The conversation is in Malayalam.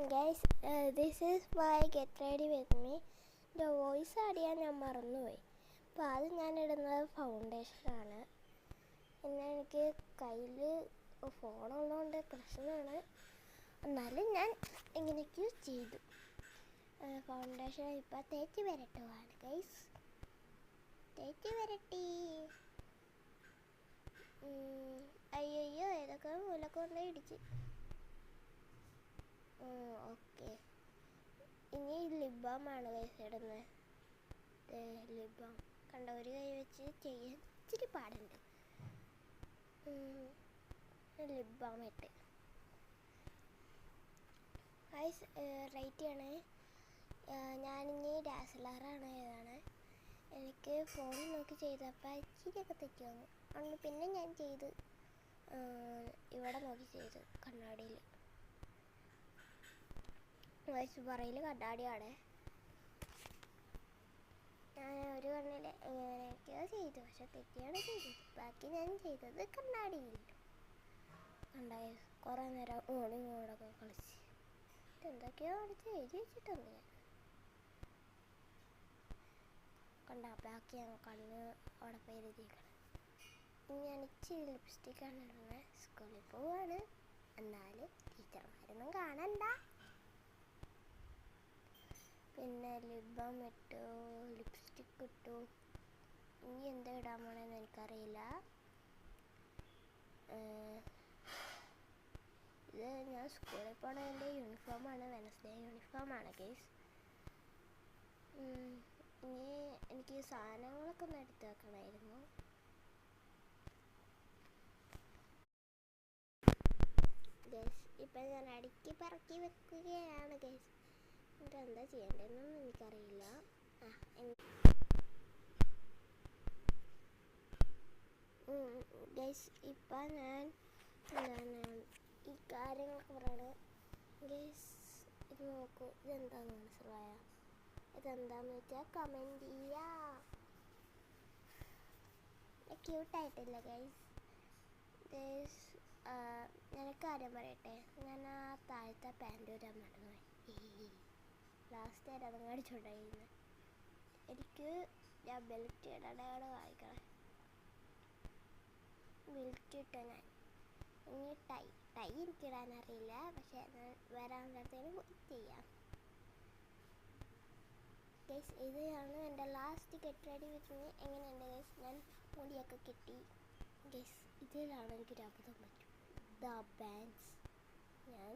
Guys, this is why get ready with me. The voice അറിയാൻ ഞാൻ മറന്നുപോയി. അപ്പോൾ അത് ഞാൻ ഇടുന്നത് ഫൗണ്ടേഷനാണ്. പിന്നെ എനിക്ക് കയ്യിൽ ഫോണുള്ളതുകൊണ്ട് പ്രശ്നമാണ്. എന്നാലും ഞാൻ ഇങ്ങനെയൊക്കെ ചെയ്തു. ഫൗണ്ടേഷൻ ഇപ്പോൾ തേച്ച് വരട്ടുവാണ് ഗൈസ്. തേച്ച് വരട്ടി. അയ്യോ ഏതൊക്കെ മൂലൊക്കെ കൊണ്ട് ഇടിച്ച്. ഓക്കെ, ഇനി ലിപ് ബാമാണ് ഗൈസ് ഇടുന്നത്. ലിപ് ബാം കണ്ട, ഒരു കൈ വെച്ച് ചെയ്യാൻ ഇച്ചിരി പാടുണ്ട്. ലിപ് ബാം ഇട്ട് ഗൈസ് റൈറ്റ് ചെയ്യണേ. ഞാനിനി ഡാസ്ലറാണ് ഏതാണ്. എനിക്ക് ഫോണിൽ നോക്കി ചെയ്തപ്പോൾ ഇച്ചിരിയൊക്കെ തെറ്റി വന്നു. അതുകൊണ്ട് പിന്നെ ഞാൻ ചെയ്ത് ഇവിടെ നോക്കി ചെയ്തു, കണ്ണാടിയിൽ. വയസ്സ് പറയിൽ കണ്ണാടിയാണ്. ഞാൻ ഒരു കണ്ണിൽ എങ്ങനെയൊക്കെയോ ചെയ്തു, പക്ഷെ തെറ്റിയാണ് ചെയ്തത്. ബാക്കി ഞാൻ ചെയ്തത് കണ്ണാടിയിൽ. കണ്ടായ കുറേ നേരം ഓടിങ്ങോടൊക്കെ കളിച്ച് എന്തൊക്കെയോ കളിച്ച് എഴുതി വെച്ചിട്ടുണ്ട് ഞാൻ. കണ്ട, ബാക്കി ഞാൻ കണ്ണ് അവിടെ എഴുതിയിരിക്കണം. ഇനി ഞാൻ ഇച്ചിരി ലിപ്സ്റ്റിക്കാണ് ഇടുന്നത്. സ്കൂളിൽ പോവാണ്, എന്നാൽ ടീച്ചർമാരൊന്നും കാണണ്ട. പിന്നെ ലിപ് ബാം ഇട്ടു, ലിപ്സ്റ്റിക്ക് ഇട്ടു. ഇനി എന്താ ഇടാൻ പോണെന്ന് എനിക്കറിയില്ല. ഇത് ഞാൻ സ്കൂളിൽ പോണതിൻ്റെ യൂണിഫോമാണ്, വെനസ്ഡേ യൂണിഫോമാണ് ഗൈസ്. ഇനി എനിക്ക് സാധനങ്ങളൊക്കെ ഒന്ന് എടുത്ത് വെക്കണമായിരുന്നു. ഗൈസ് ഇപ്പം ഞാൻ അടുക്കി പറക്കി വെക്കുകയാണ് ഗൈസ്. എന്താ ചെയ്യേണ്ടതെന്നൊന്നും എനിക്കറിയില്ല. ഗൈസ് ഇപ്പം ഞാൻ എന്താണ് ഈ കാര്യങ്ങളൊക്കെ പറയണത്. ഗൈസ് ഇത് നോക്കൂ, ഇതെന്താണെന്ന് മനസ്സിലായ? ഇതെന്താണെന്ന് വെച്ചാൽ കമൻറ്റ് ചെയ്യാം. ക്യൂട്ടായിട്ടില്ല ഗൈസ്. ഗൈസ് ഞാനൊക്കെ കാര്യം പറയട്ടെ. ഞാൻ ആ താഴത്തെ പാൻറ് ഇടാൻ മറന്നുപോയി. ലാസ്റ്റ് ആയിട്ട് അതും കടിച്ചുകൊണ്ടായിരുന്നു. എനിക്ക് ഞാൻ ബെൽറ്റ് ഇടാനാണ് വായിക്കണം. ബെൽറ്റ് ഇട്ട ഞാൻ ഇനി ടൈ എനിക്കിടാനറിയില്ല, പക്ഷെ ഞാൻ വരാനുള്ളതിന് ചെയ്യാം ഗൈസ്. ഇതാണ് എൻ്റെ last get ready with me. എങ്ങനെയുണ്ട് ഗൈസ്? ഞാൻ മുടിയൊക്കെ കെട്ടി ഗൈസ്. ഇതിലാണ് എനിക്കൊരു അബദ്ധം പറ്റും. ദ ബാൻസ് ഞാൻ